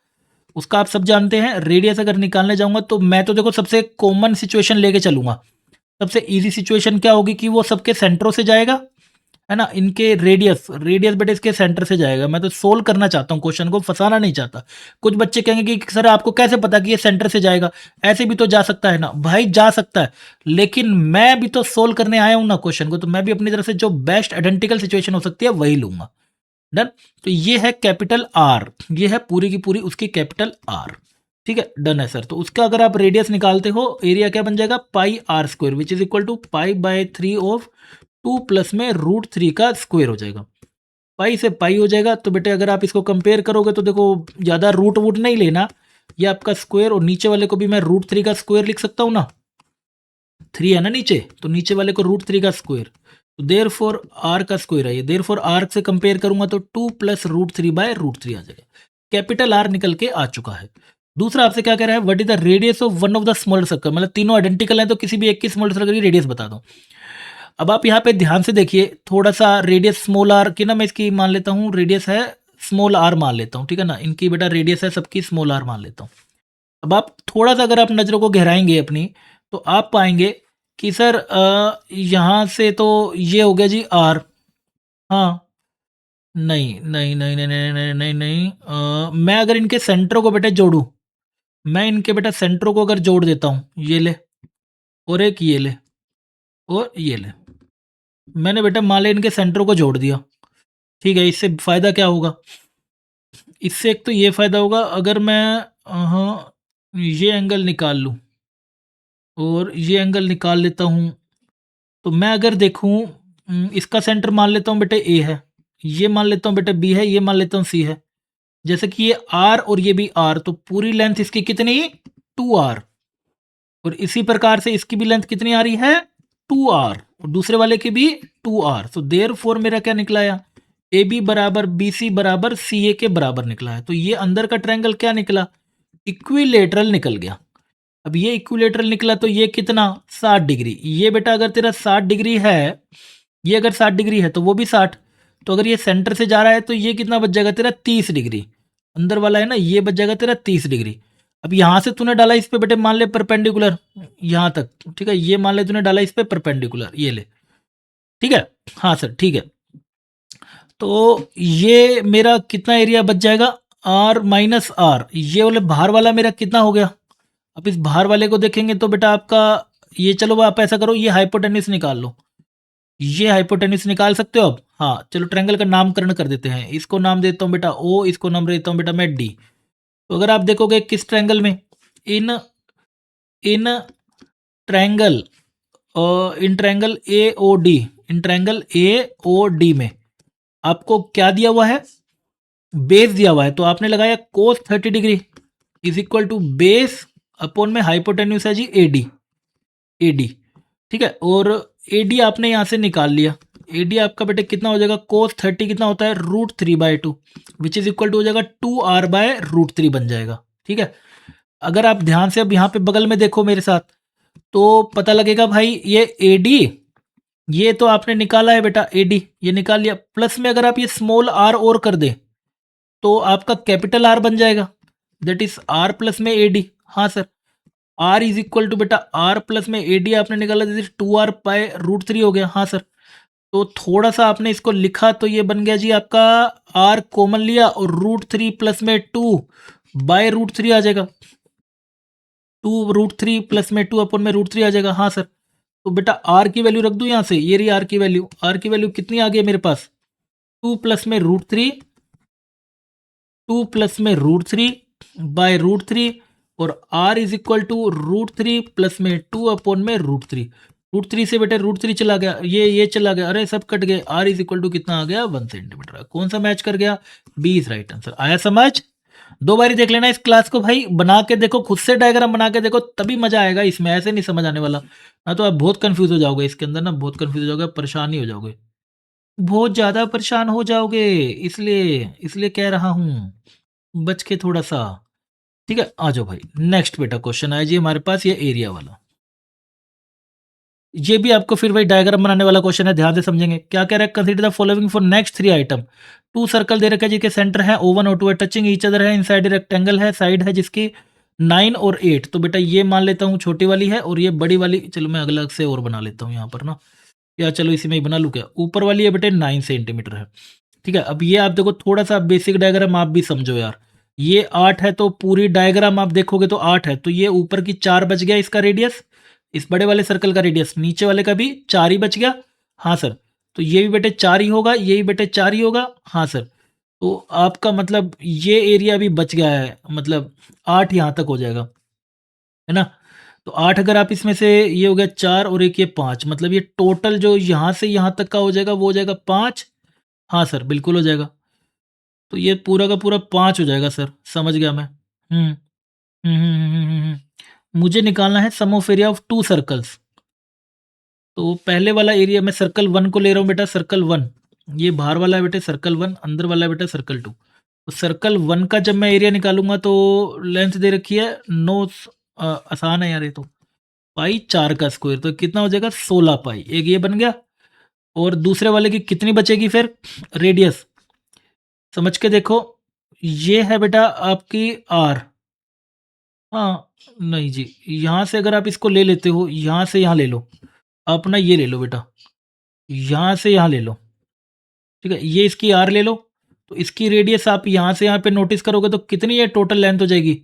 उसका आप सब जानते हैं। रेडियस अगर निकालने जाऊंगा तो मैं तो देखो सबसे कॉमन सिचुएशन लेके चलूंगा। सबसे इजी सिचुएशन क्या होगी कि वो सबके सेंटरों से जाएगा, है ना। इनके रेडियस बेटे इसके सेंटर से जाएगा। मैं तो सोल्व करना चाहता हूँ क्वेश्चन को, फंसाना नहीं चाहता। कुछ बच्चे कहेंगे कि सर आपको कैसे पता कि ये सेंटर से जाएगा, ऐसे भी तो जा सकता है ना। भाई जा सकता है, लेकिन मैं भी तो सोल्व करने आया हूं ना क्वेश्चन को, तो मैं भी अपनी तरफ से जो बेस्ट आइडेंटिकल सिचुएशन हो सकती है वही लूंगा। डन। तो ये है कैपिटल आर, ये है पूरी की पूरी उसकी कैपिटल आर, ठीक है। डन है सर। तो उसका अगर आप रेडियस निकालते हो, एरिया क्या बन जाएगा, pi r square which is equal to पाई/3 ऑफ 2 प्लस में √3 का स्क्वायर हो जाएगा। पाई से पाई हो जाएगा। तो बेटे अगर आप इसको कंपेयर करोगे तो देखो ज़्यादा रूट वूट नहीं लेना, ये आपका स्क्वायर, और नीचे वाले को भी मैं √3 का स्क्वायर लिख सकता हूँ ना, 3 है ना नीचे, तो नीचे वाले को √3 का स्क्वायर। तो देयर फॉर आर का स्क्वायर है ये, देयर फॉर आर से कंपेयर करूंगा तो 2 + √3/√3 आ जाएगा। कैपिटल आर निकल के आ चुका है। दूसरा आपसे क्या कह रहा है, what is the radius of one of the smaller circle, मतलब तीनों आइडेंटिकल हैं तो किसी भी एक की स्मॉलर सर्कल की रेडियस बता दो। अब आप यहाँ पे ध्यान से देखिए, थोड़ा सा रेडियस स्मॉल आर की ना मैं इसकी मान लेता हूँ, रेडियस है स्मॉल आर मान लेता हूँ, ठीक है ना। इनकी बेटा रेडियस है सबकी स्मॉल आर मान लेता हूँ। अब आप थोड़ा सा अगर आप नज़रों को गहराएंगे अपनी, तो आप पाएंगे कि सर यहाँ से तो ये हो गया जी आर। हाँ, नहीं नहीं नहीं नहीं नहीं नहीं नहीं नहीं, मैं अगर इनके सेंटरों को बेटा जोड़ूं, मैं इनके बेटा सेंटरों को अगर जोड़ देता हूँ, ये ले और एक ये ले और ये ले, मैंने बेटा मान ले इनके सेंटरों को जोड़ दिया, ठीक है। इससे फ़ायदा क्या होगा, इससे एक तो ये फ़ायदा होगा, अगर मैं हाँ ये एंगल निकाल लूँ और ये एंगल निकाल लेता हूँ, तो मैं अगर देखूँ इसका सेंटर मान लेता हूँ बेटे ए है, ये मान लेता हूँ बेटे बी है, ये मान लेता हूँ सी है। जैसे कि ये आर और ये भी आर, तो पूरी लेंथ इसकी कितनी, 2r। और इसी प्रकार से इसकी भी लेंथ कितनी आ रही है, 2r, और दूसरे वाले की भी 2r। तो देयरफॉर मेरा क्या निकला है, ए बी बराबर बी सी बराबर सी ए के बराबर निकला है। तो ये अंदर का ट्रायंगल क्या निकला, इक्विलेटरल निकल गया। अब ये इक्विलेटरल निकला तो ये कितना, 60 डिग्री। ये बेटा अगर तेरा 60 डिग्री है, ये अगर 60 डिग्री है तो वो भी 60। तो अगर ये सेंटर से जा रहा है तो ये कितना बच जाएगा तेरा, 30 डिग्री। अंदर वाला है ना, ये बच जाएगा तेरा 30 डिग्री। अब यहाँ से तूने डाला इस पे बेटे मान ले परपेंडिकुलर यहाँ तक, ठीक है, ये मान ले तूने डाला इस पे परपेंडिकुलर, ये ले, ठीक है। हाँ सर ठीक है। तो ये मेरा कितना एरिया बच जाएगा, r - r, ये वाला बाहर वाला मेरा कितना हो गया, अब इस बाहर वाले को देखेंगे तो बेटा आपका ये, चलो आप ऐसा करो, ये हाइपोटेन्यूज निकाल लो, ये हाइपोटेन्यूज निकाल सकते हो अब। हाँ चलो, ट्रायंगल का नामकरण कर देते हैं, इसको नाम देता हूँ बेटा ओ, इसको नाम देता हूँ बेटा मैं डी। तो अगर आप देखोगे किस ट्रायंगल में, इन इन triangle in triangle A O D, इन ट्रायंगल ए ओ डी में आपको क्या दिया हुआ है, बेस दिया हुआ है। तो आपने लगाया cos 30 degree is equal to base upon में हाइपोटेन्यूज है जी एडी, एडी ठीक है। और एडी आपने यहाँ से निकाल लिया, एडी आपका बेटे कितना हो जाएगा, कोस 30 कितना होता है √3/2, विच इज इक्वल टू हो जाएगा 2r/√3 बन जाएगा। ठीक है, अगर आप ध्यान से अब यहाँ पे बगल में देखो मेरे साथ, तो पता लगेगा भाई ये एडी, ये तो आपने निकाला है बेटा एडी, ये निकाल लिया, प्लस में अगर आप ये स्मॉल आर और कर दे तो आपका कैपिटल आर बन जाएगा, दैट इज आर प्लस में एडी। हाँ sir, R is equal to बेटा आर प्लस में एडी आपने निकाला, दैट इज 2r/√3 हो गया। हाँ सर, तो थोड़ा सा आपने इसको लिखा तो ये बन गया जी आपका, आर कॉमन लिया और √3 प्लस में 2/√3 आ जाएगा, 2√3 प्लस में 2 अपॉन में √3 आ जाएगा। हाँ सर, तो बेटा आर की वैल्यू रख दूं यहाँ से, ये रही आर की वैल्यू, आर की वैल्यू कितनी आ गई मेरे पास, 2 प्लस में √3, 2 प्लस में √3/√3, और R is equal to √3 plus में 2 अपॉन में √3, √3 से बेटे √3 चला गया, ये चला गया, अरे सब कट गए, आर इज इक्वल टू कितना आ गया 1 सेंटीमीटर। कौन सा मैच कर गया, बी इज राइट आंसर। आया समझ, दो बारी देख लेना इस क्लास को भाई, बना के देखो, खुद से डायग्राम बना के देखो, तभी मजा आएगा इसमें, ऐसे नहीं समझ आने वाला ना, तो आप बहुत कंफ्यूज हो जाओगे इसके अंदर ना, बहुत कंफ्यूज हो जाओगे, परेशान ही हो जाओगे, बहुत ज्यादा परेशान हो जाओगे, इसलिए इसलिए कह रहा हूँ, बच के थोड़ा सा। ठीक है, आ जाओ भाई, नेक्स्ट बेटा क्वेश्चन आया जी हमारे पास, ये एरिया वाला, ये भी आपको फिर वही डायग्राम बनाने वाला क्वेश्चन है, ध्यान से समझेंगे। क्या कह रहा है, consider the following for next 3 item, 2 circle दे रखे हैं जिसके सेंटर है O1 O2 है, टचिंग ईच अदर है, इनसाइड रेक्टेंगल है, साइड है जिसकी 9 और 8। तो बेटा ये मान लेता हूँ छोटी वाली है, और ये बड़ी वाली, चलो मैं अलग से और बना लेता हूँ यहाँ पर ना, या चलो इसी में ही बना लूँ क्या, ऊपर वाली है बेटे 9 सेंटीमीटर है। ठीक है, अब ये आप देखो, थोड़ा सा बेसिक डायग्राम आप भी समझो यार, ये 8 है तो पूरी डायग्राम आप देखोगे तो 8 है, तो ये ऊपर की 4 बच गया इसका रेडियस, इस बड़े वाले सर्कल का रेडियस, नीचे वाले का भी 4 ही बच गया। हाँ सर, तो ये भी बेटे 4 ही होगा, ये भी बेटे 4 ही होगा। हाँ सर, तो आपका मतलब ये एरिया भी बच गया है, मतलब 8 यहाँ तक हो जाएगा, है ना। तो 8 अगर आप इसमें से, ये हो गया 4 और एक ये 5, मतलब ये टोटल जो यहाँ से यहाँ तक का हो जाएगा वो हो जाएगा 5। हाँ सर, बिल्कुल हो जाएगा, तो ये पूरा का पूरा 5 हो जाएगा सर, समझ गया मैं। मुझे निकालना है सम ऑफ एरिया ऑफ 2 सर्कल्स। तो पहले वाला एरिया मैं सर्कल 1 को ले रहा हूँ बेटा, सर्कल 1, ये बाहर वाला है बेटे सर्कल 1, अंदर वाला है बेटा सर्कल 2। तो सर्कल 1 का जब मैं एरिया निकालूंगा तो लेंथ दे रखी है 9, आसान है यार ये तो, पाई 4 का स्क्वायर, तो कितना हो जाएगा 16 पाई, एक ये बन गया। और दूसरे वाले की कितनी बचेगी फिर, रेडियस समझ के देखो, ये है बेटा आपकी आर। हाँ, नहीं जी, यहाँ से अगर आप इसको ले लेते हो, यहाँ से यहाँ ले लो, अपना ये ले लो बेटा, यहाँ से यहाँ ले लो, ठीक है, ये इसकी आर ले लो, तो इसकी रेडियस आप यहाँ से यहाँ पे नोटिस करोगे तो कितनी है टोटल लेंथ हो जाएगी,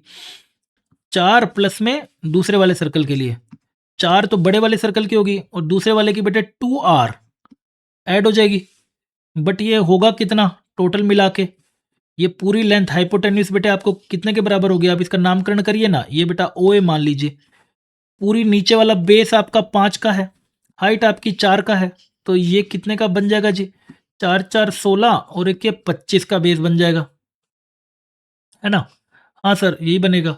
4 प्लस में दूसरे वाले सर्कल के लिए 4 तो बड़े वाले सर्कल की होगी, और दूसरे वाले की बेटे 2r ऐड हो जाएगी, बट ये होगा कितना टोटल मिला के, ये पूरी लेंथ हाइपोटेन्यूज बेटे आपको कितने के बराबर होगी, आप इसका नामकरण करिए ना, ये बेटा ओ ए मान लीजिए, पूरी नीचे वाला बेस आपका 5 का है, हाइट आपकी 4 का है, तो ये कितने का बन जाएगा जी, 4 4 16, और एक ये 25 का बेस बन जाएगा, है ना। हाँ सर, यही बनेगा,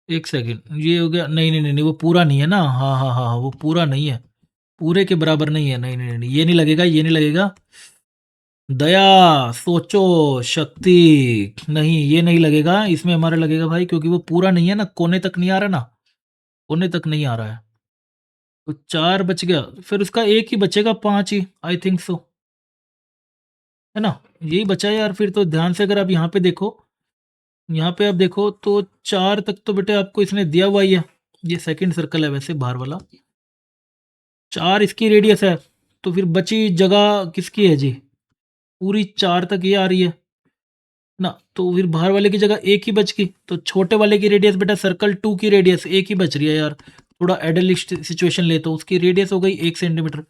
एक सेकेंड, ये हो गया, नहीं नहीं नहीं नहीं, वो पूरा नहीं है ना, हाँ हाँ हाँ हाँ, वो पूरा नहीं है, पूरे के बराबर नहीं है, नहीं नहीं नहीं, ये नहीं लगेगा, ये नहीं लगेगा, दया, सोचो, शक्ति, नहीं ये नहीं लगेगा, इसमें हमारा लगेगा भाई, क्योंकि वो पूरा नहीं है ना, कोने तक नहीं आ रहा ना, कोने तक नहीं आ रहा है, तो 4 बच गया, फिर उसका एक ही बचेगा, 5 ही, आई थिंक सो, है ना, यही बचा है यार। फिर तो ध्यान से अगर आप यहाँ पे देखो, यहाँ पे आप देखो तो 4 तक तो बेटे आपको इसने दिया हुआ ही है, ये सेकंड सर्कल है वैसे बाहर वाला, 4 इसकी रेडियस है, तो फिर बची जगह किसकी है जी, पूरी 4 तक ये आ रही है, ना, तो फिर बाहर वाले की जगह एक ही बच गई, तो छोटे वाले की रेडियस बेटा सर्कल 2 की रेडियस एक ही बच रही है यार। थोड़ा आइडियलिस्ट सिचुएशन ले, तो उसकी रेडियस हो गई 1 सेंटीमीटर,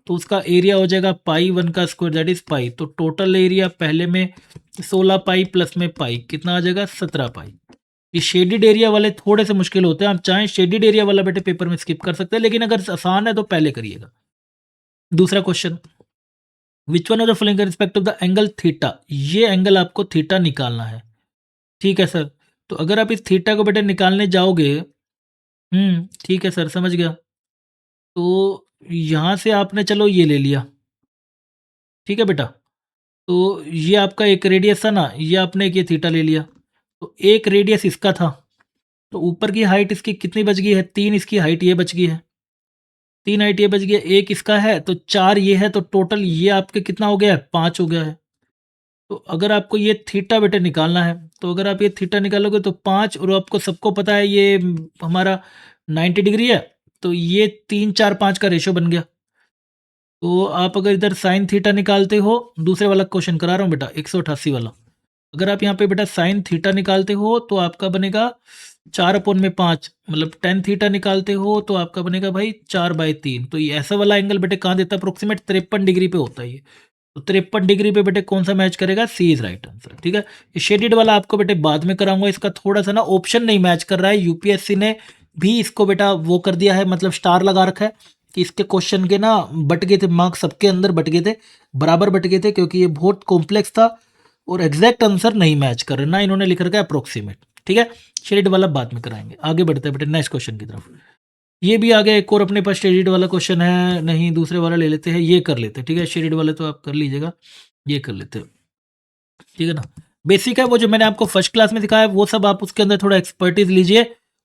तो उसका एरिया हो जाएगा पाई 1 का स्क्वायर दैट इज पाई। तो टोटल एरिया पहले में 16 पाई प्लस में पाई कितना आ जाएगा 17 पाई। ये शेडिड एरिया वाले थोड़े से मुश्किल होते हैं, आप चाहें शेडिड एरिया वाला बेटे पेपर में स्किप कर सकते हैं, लेकिन अगर आसान है तो पहले करिएगा। दूसरा question, which one of the following respect of the angle theta, ये एंगल आपको थीटा निकालना है। ठीक है सर, तो अगर आप इस थीटा को बेटा निकालने जाओगे, ठीक है सर समझ गया। तो यहाँ से आपने चलो ये ले लिया, ठीक है बेटा, तो ये आपका एक रेडियस था ना, ये आपने एक ये थीटा ले लिया, तो एक रेडियस इसका था, तो ऊपर की हाइट इसकी कितनी बच गई है 3, इसकी हाइट ये बच गई है 3, हाइट ये बच गई है, एक इसका है तो 4 ये है, तो टोटल ये आपके कितना हो गया है 5 हो गया है। तो अगर आपको ये थीटा बेटे निकालना है, तो अगर आप ये थीटा निकालोगे तो 5, और आपको सबको पता है ये हमारा 90 डिग्री है, तो ये 3 4 5 का रेशो बन गया। तो आप अगर इधर साइन थीटा निकालते हो, दूसरे वाला क्वेश्चन करा रहा हूँ बेटा 188 वाला, अगर आप यहाँ पे बेटा साइन थीटा निकालते हो तो आपका बनेगा 4/5, मतलब टेन थीटा निकालते हो तो आपका बनेगा भाई 4/3। तो ये ऐसा वाला एंगल बेटे कहाँ देता है, अप्रोक्सीमेट 53 डिग्री पे होता है ये। तो 53 डिग्री पे बेटे कौन सा मैच करेगा, सी इज राइट आंसर। ठीक है, ये शेडेड वाला आपको बेटे बाद में कराऊंगा, इसका थोड़ा सा ना ऑप्शन नहीं मैच कर रहा है, यूपीएससी ने भी इसको बेटा वो कर दिया है, मतलब स्टार लगा रखा है कि इसके क्वेश्चन के ना बट गए थे मार्क्स, सबके अंदर बट गए थे, बराबर बट गए थे, क्योंकि ये बहुत कॉम्प्लेक्स था और एग्जैक्ट आंसर नहीं मैच कर रहे ना, इन्होंने लिख रखा है अप्रोक्सीमेट। ठीक है, शेडेड वाला बाद में कराएंगे। आगे बढ़ते हैं बेटे नेक्स्ट क्वेश्चन की तरफ। ये भी आ गया एक और अपने पास शेडेड वाला क्वेश्चन है, नहीं दूसरे वाला ले लेते हैं, ये कर लेते हैं। ठीक है, शेडेड वाले तो आप कर लीजिएगा, ये कर लेते हैं। ठीक है ना, बेसिक है वो जो मैंने आपको फर्स्ट क्लास में सिखाया वो सब आप उसके अंदर थोड़ा एक्सपर्टीज लीजिए,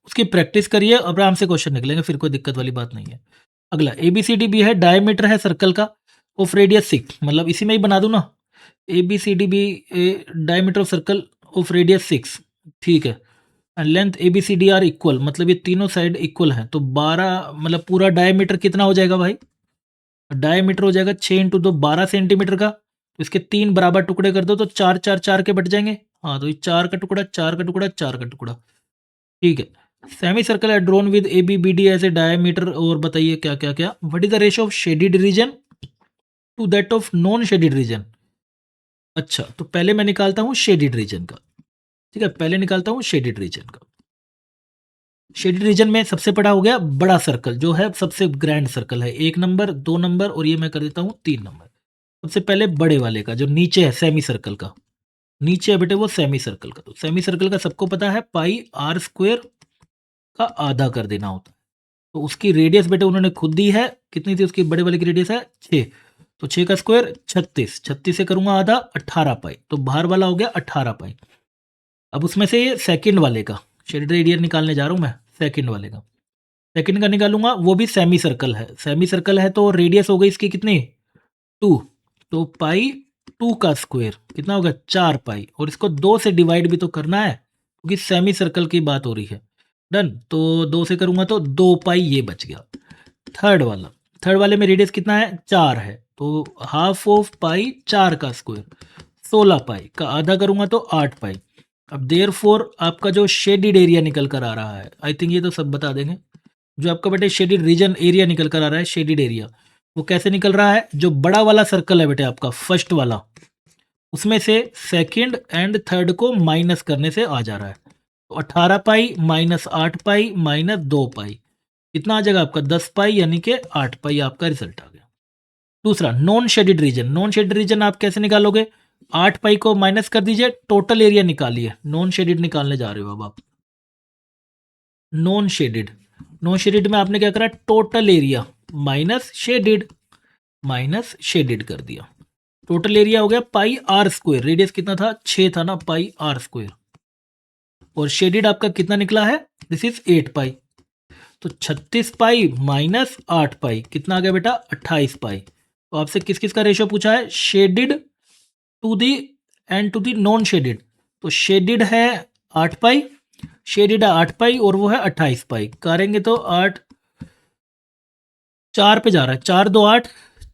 उसकी प्रैक्टिस करिए, आराम से क्वेश्चन निकलेंगे, फिर कोई दिक्कत वाली बात नहीं है। अगला ABCD भी है, डायमीटर है सर्कल का, ऑफ रेडियस 6, मतलब इसी में ही बना दूं ना, ABCD भी diameter of circle of radius 6, ठीक है, and length ABCD are equal, मतलब ये तीनों साइड इक्वल हैं, तो 12, मतलब पूरा डायमीटर कितना हो जाएगा भाई, डायमीटर हो जाएगा 6 इंटू 2 12 सेंटीमीटर का, तो इसके 3 बराबर टुकड़े कर दो तो 4 4 4 के बट जाएंगे। हाँ, तो ये 4 का टुकड़ा 4 का टुकड़ा 4 का टुकड़ा। ठीक है, सेमी सर्कल है drawn with ABBD as a diameter, और बताइए क्या क्या क्या, what is the ratio of shaded region to that of non shaded region. अच्छा, तो पहले मैं निकालता हूँ शेडिड रीजन का। ठीक है, पहले निकालता हूँ शेडिड रीजन का। शेडिड रीजन में सबसे बड़ा हो गया बड़ा सर्कल, जो है सबसे ग्रैंड सर्कल है, 1 नंबर 2 नंबर और ये मैं कर देता हूँ 3 नंबर। सबसे पहले बड़े वाले का जो नीचे है सेमी सर्कल का, नीचे है बेटे वो सेमी सर्कल का, तो सेमी सर्कल का सबको पता है पाई आर स्क्वायर का आधा कर देना होता है। तो उसकी रेडियस बेटे उन्होंने खुद दी है, कितनी थी उसकी बड़े वाले की रेडियस है 6, तो 6 का स्क्वायर 36, 36 से करूंगा आधा 18 पाई, तो बाहर वाला हो गया 18 पाई। अब उसमें से ये सेकंड वाले का शेडेड एरिया निकालने जा रहा हूं मैं, सेकंड वाले का, सेकंड का निकालूंगा, वो भी सेमी सर्कल है, सेमी सर्कल है तो रेडियस हो गई इसकी कितनी 2, तो पाई 2 का स्क्वायर कितना होगा 4 पाई, और इसको 2 से डिवाइड भी तो करना है क्योंकि सेमी सर्कल की बात हो रही है। डन, तो 2 से करूंगा तो 2 पाई ये बच गया। थर्ड वाला, थर्ड वाले में रेडियस कितना है 4 है, तो हाफ ऑफ पाई 4 का स्क्वायर 16 पाई का आधा करूंगा तो 8 पाई। अब देयरफॉर आपका जो शेडिड एरिया निकल कर आ रहा है, आई थिंक ये तो सब बता देंगे, जो आपका बेटे शेडिड रीजन एरिया निकल कर आ रहा है, शेडिड एरिया वो कैसे निकल रहा है, जो बड़ा वाला सर्कल है बेटे आपका फर्स्ट वाला, उसमें से सेकंड एंड थर्ड को माइनस करने से आ जा रहा है, तो 18 पाई माइनस 8 पाई माइनस 2 पाई कितना आ जाएगा आपका 10 पाई, यानी कि 8 पाई आपका रिजल्ट आ गया। दूसरा non shaded reason, non shaded reason आप कैसे निकालोगे, 8 पाई को माइनस कर दीजिए, टोटल एरिया निकालिए, नॉन शेडिड निकालने जा रहे हो अब आप, नॉन शेडिड, नॉन शेडिड में आपने क्या करा टोटल एरिया माइनस शेडिड कर दिया, टोटल एरिया हो गया पाई आर स्क्वायर, रेडियस कितना था 6 था ना, पाई आर स्क्वायर, और शेडिड आपका कितना निकला है, दिस इज 8 पाई, तो 36 पाई माइनस 8 पाई कितना आ गया बेटा 28 पाई। तो आपसे किस किस का रेशियो पूछा है, shaded to the and to the non shaded, तो शेडिड है 8 पाई, शेडिड है 8 पाई और वो है 28 पाई, करेंगे तो 8 4 पे जा रहा है, 4 2 8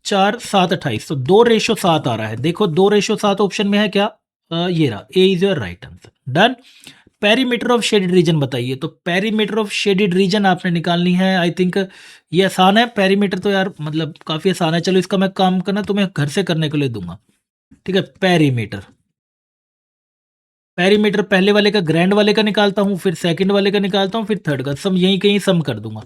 4 7 28, तो 2:7 आ रहा है। देखो 2:7 ऑप्शन में है क्या, ये रहा, A is your right answer. Done. Perimeter of shaded region बताइए, तो पेरीमीटर ऑफ शेडेड रीजन आपने निकालनी है। आई थिंक ये आसान है, पेरीमीटर तो यार मतलब काफ़ी आसान है। चलो इसका मैं काम करना तुम्हें घर से करने के लिए दूंगा, ठीक है। पेरीमीटर, पेरीमीटर पहले वाले का ग्रैंड वाले का निकालता हूँ, फिर सेकंड वाले का निकालता हूँ, फिर थर्ड का, सम यहीं कहीं सम कर दूंगा।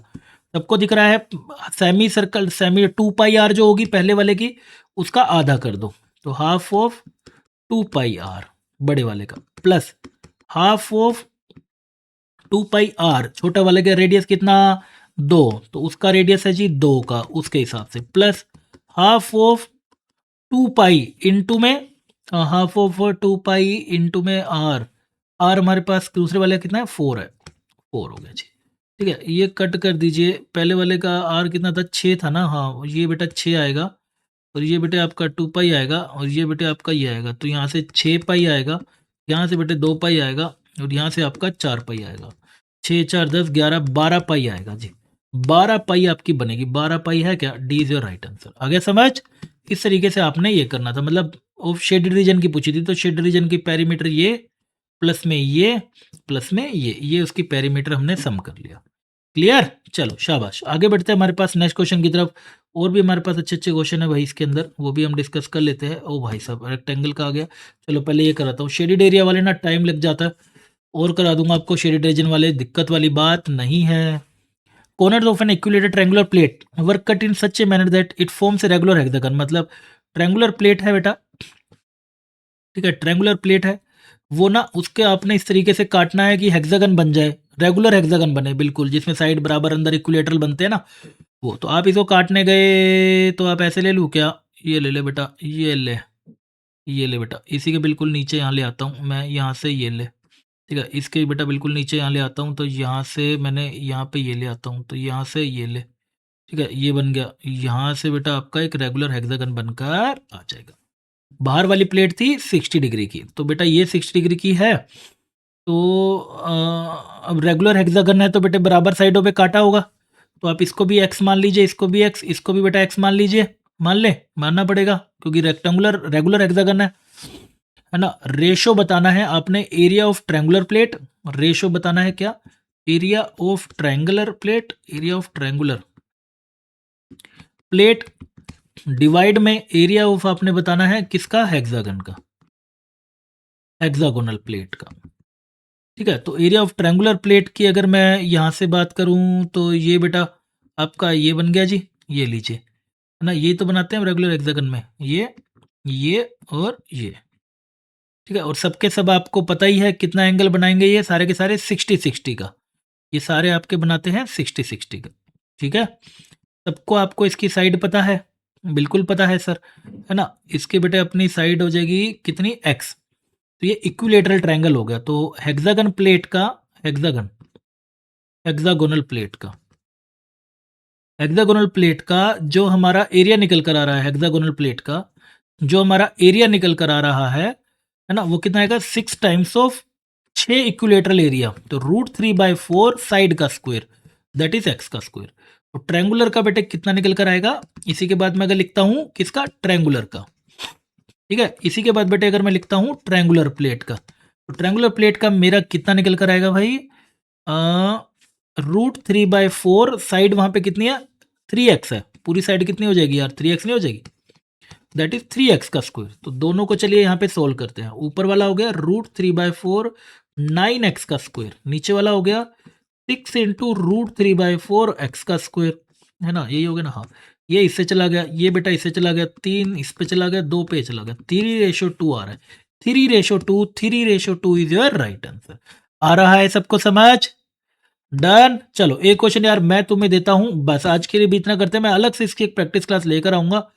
सबको दिख रहा है, semicircle, semi 2 pi R जो होगी पहले वाले की, उसका आधा कर दो, तो हाफ ऑफ 2 पाई आर बड़े वाले का, plus half of 2 pi R छोटा वाले का रेडियस कितना, 2, तो उसका रेडियस है जी 2 का, उसके हिसाब से, plus half of 2 pi into में, हाफ ऑफ 2 पाई इंटू में आर, आर हमारे पास दूसरे वाले का कितना है, 4 है, 4 हो गया जी। ठीक है, ये कट कर दीजिए, पहले वाले का आर कितना था, 6 था ना, हाँ ये बेटा 6 आएगा, और ये बेटे आपका 2 पाई आएगा, और ये बेटे आपका ये आएगा, तो यहाँ से 6 पाई आएगा, यहाँ से बेटे 2 पाई आएगा, और यहाँ से आपका 4 पाई आएगा, 6 4 10 11 12 पाई आएगा जी। 12 पाई आपकी बनेगी, 12 पाई है क्या, D is your right answer. आगे समझ, इस तरीके से आपने ये करना था, मतलब ऑफ शेडेड रीजन की पूछी थी, तो शेडेड रीजन की पेरीमीटर ये, प्लस में ये, प्लस में ये उसकी पेरीमीटर हमने सम कर लिया। क्लियर, चलो शाबाश, आगे बढ़ते हैं हमारे पास नेक्स्ट क्वेश्चन की तरफ। और भी हमारे पास अच्छे अच्छे क्वेश्चन है भाई इसके अंदर, वो भी हम डिस्कस कर लेते हैं। ओ भाई साहब, रेक्टेंगल का आ गया, चलो पहले ये कराता हूँ। शेडेड एरिया वाले ना टाइम लग जाता है, और करा दूंगा आपको। शेडेड रीजन वाले दिक्कत वाली बात नहीं है। Corners of an equilateral triangular plate were cut in such a manner that it forms a regular hexagon, मतलब ट्रायंगुलर प्लेट है बेटा, ठीक है, ट्रायंगुलर प्लेट है, वो ना उसके आपने इस तरीके से काटना है कि हेक्सागन बन जाए, रेगुलर हेक्सागन बने बिल्कुल, जिसमें साइड बराबर अंदर इक्विलेटरल बनते हैं ना वो। तो आप इसको काटने गए तो आप ऐसे ले लूँ क्या, ये ले ले बेटा, ये ले बेटा, इसी के बिल्कुल नीचे यहाँ ले आता हूँ मैं, यहाँ से ये ले, ठीक है, इसके बेटा बिल्कुल नीचे यहाँ ले आता हूँ, तो यहाँ से मैंने यहाँ पे ये ले आता हूँ, तो यहाँ से ये ले, ठीक है, ये बन गया। यहाँ से बेटा आपका एक रेगुलर हेक्सागन बनकर आ जाएगा। बाहर वाली प्लेट थी 60 डिग्री की, तो बेटा ये 60 डिग्री की है, तो अब रेगुलर हेक्सागन है तो बेटे बराबर साइडों पे काटा होगा, तो आप इसको भी x मान लीजिए, इसको भी x, इसको भी बेटा x मान लीजिए, मान ले, मानना पड़ेगा क्योंकि रेक्टेंगुलर रेगुलर हेक्सागन है ना। रेशो बताना है आपने area of triangular plate, ratio बताना है क्या, area of triangular plate, area of triangular plate divide में एरिया ऑफ आपने बताना है किसका, हेक्सागन का, हेक्सागोनल प्लेट का, ठीक है। तो एरिया ऑफ ट्रायंगुलर प्लेट की अगर मैं यहाँ से बात करूँ तो ये बेटा आपका ये बन गया जी, ये लीजिए, है ना, ये तो बनाते हैं रेगुलर हेक्सागन में, ये और ये, ठीक है। और सबके सब आपको पता ही है कितना एंगल बनाएंगे, ये सारे के सारे 60-60 का, ये सारे आपके बनाते हैं 60-60 का, ठीक है। सबको आपको इसकी साइड पता है, बिल्कुल पता है सर, है ना। इसके बेटे अपनी साइड हो जाएगी कितनी, x, तो ये इक्विलेटरल ट्रायंगल हो गया। तो हेक्सागन प्लेट का, हेक्सागोनल प्लेट का, हेक्सागोनल प्लेट का जो हमारा एरिया निकल कर आ रहा है, हेक्सागोनल प्लेट का जो हमारा एरिया निकल कर आ रहा है ना, वो कितना आएगा, 6 टाइम्स ऑफ 6 इक्विलेटरल एरिया, तो √3/4 साइड का स्क्वायर, दैट इज x का स्क्वायर। तो ट्रायंगुलर का बेटे कितना निकल कर आएगा, इसी के बाद मैं अगर लिखता हूं किसका, ट्रायंगुलर का, ठीक है। इसी के बाद बेटे अगर मैं लिखता हूं ट्रायंगुलर प्लेट का, तो ट्रायंगुलर प्लेट का मेरा कितना निकल कर आएगा भाई, √3/4 साइड वहां पे कितनी है, 3x है, पूरी साइड कितनी हो जाएगी यार, 3x नहीं हो जाएगी, दैट इज 3x का स्क्वायर। तो दोनों को चलिए यहाँ पे सोल्व करते हैं। ऊपर वाला हो गया √3/4 9x का स्क्वायर, नीचे वाला हो गया 6 इंटू √3/4 x का स्क्वायर, है ना, यही हो गया ना, हाँ। ये इससे चला गया, ये बेटा इससे चला गया, 3 इस पे चला गया, 2 पे चला गया, 3:2 आ रहा है, 3:2 इज योर राइट आंसर। आ रहा है सबको समझ, डन। चलो एक क्वेश्चन यार मैं तुम्हें देता हूं, बस आज के लिए भी इतना करते हैं, मैं अलग से इसकी एक प्रैक्टिस क्लास लेकर आऊंगा,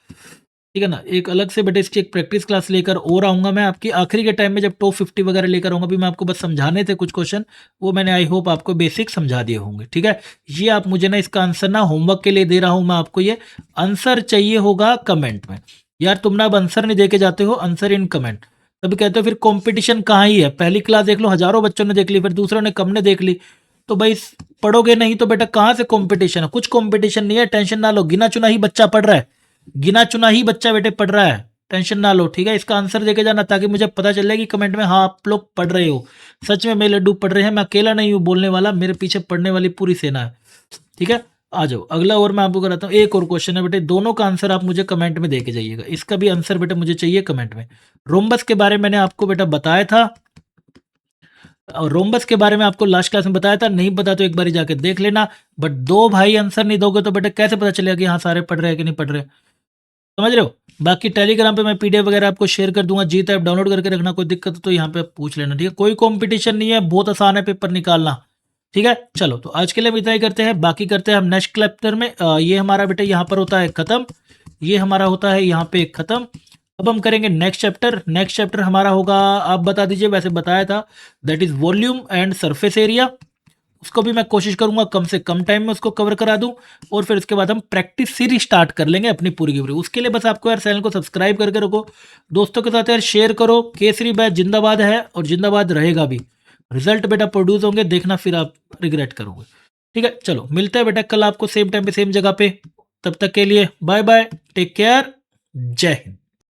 ठीक है ना, एक अलग से बेटे इसकी एक प्रैक्टिस क्लास लेकर और आऊंगा मैं आपकी आखिरी के टाइम में, जब टॉप 50 वगैरह लेकर आऊंगा। भी मैं आपको बस समझाने थे कुछ क्वेश्चन, वो मैंने आई होप आपको बेसिक समझा दिए होंगे, ठीक है। ये आप मुझे ना इसका आंसर ना होमवर्क के लिए दे रहा हूं मैं आपको, ये आंसर चाहिए होगा कमेंट में, यार तुम ना अब आंसर नहीं दे के जाते हो, आंसर इन कमेंट, तभी कहते हो फिर कंपटीशन कहाँ ही है। पहली क्लास देख लो, हजारों बच्चों ने देख ली, फिर दूसरों ने कम ने देख ली, तो भाई पढ़ोगे नहीं तो बेटा कहाँ से कंपटीशन है, कुछ कंपटीशन नहीं है, टेंशन ना लो, गिना चुना ही बच्चा पढ़ रहा है, गिना चुना ही बच्चा बेटे पढ़ रहा है, टेंशन ना लो, ठीक है। इसका आंसर देके जाना ताकि मुझे पता चल जाए कि कमेंट में हाँ आप लोग पढ़ रहे हो। सच में मेरे लड्डू पढ़ रहे हैं, मैं अकेला नहीं हूँ बोलने वाला, मेरे पीछे पढ़ने वाली पूरी सेना है, ठीक है। आ जाओ अगला और मैं आपको कराता हूँ। एक और क्वेश्चन है बेटे, दोनों का आंसर आप मुझे कमेंट में दे के जाइएगा। इसका भी आंसर बेटा मुझे चाहिए कमेंट में। रोम्बस के बारे में मैंने आपको बेटा बताया था, और रोम्बस के बारे में आपको लास्ट क्लास में बताया था, नहीं पता तो एक बार जाके देख लेना। बट दो भाई आंसर नहीं दोगे तो बेटा कैसे पता चलेगा कि हाँ सारे पढ़ रहे हैं कि नहीं पढ़ रहे, समझ रहे हो। बाकी टेलीग्राम पे मैं पीडीएफ वगैरह आपको शेयर कर दूंगा, जीत ऐप डाउनलोड करके रखना, कोई दिक्कत हो तो यहाँ पे पूछ लेना, ठीक है। कोई कंपटीशन नहीं है, बहुत आसान है पेपर निकालना, ठीक है। चलो तो आज के लिए हम इतना ही करते हैं, बाकी करते हैं हम नेक्स्ट चैप्टर में। ये हमारा बेटा यहाँ पर होता है खत्म, ये हमारा होता है यहाँ पे खत्म। अब हम करेंगे नेक्स्ट चैप्टर। नेक्स्ट चैप्टर हमारा होगा, आप बता दीजिए, वैसे बताया था, that is volume and surface area. उसको भी मैं कोशिश करूंगा कम से कम टाइम में उसको कवर करा दूं, और फिर उसके बाद हम प्रैक्टिस सीरीज स्टार्ट कर लेंगे अपनी पूरी की पूरी। उसके लिए बस आपको यार चैनल को सब्सक्राइब करके रखो, दोस्तों के साथ यार शेयर करो। केसरी बैच जिंदाबाद है और जिंदाबाद रहेगा भी। रिजल्ट बेटा प्रोड्यूस होंगे, देखना फिर आप रिग्रेट करोगे, ठीक है। चलो मिलते हैं बेटा कल आपको सेम टाइम पे सेम जगह पे, तब तक के लिए बाय बाय, टेक केयर, जय हिंद।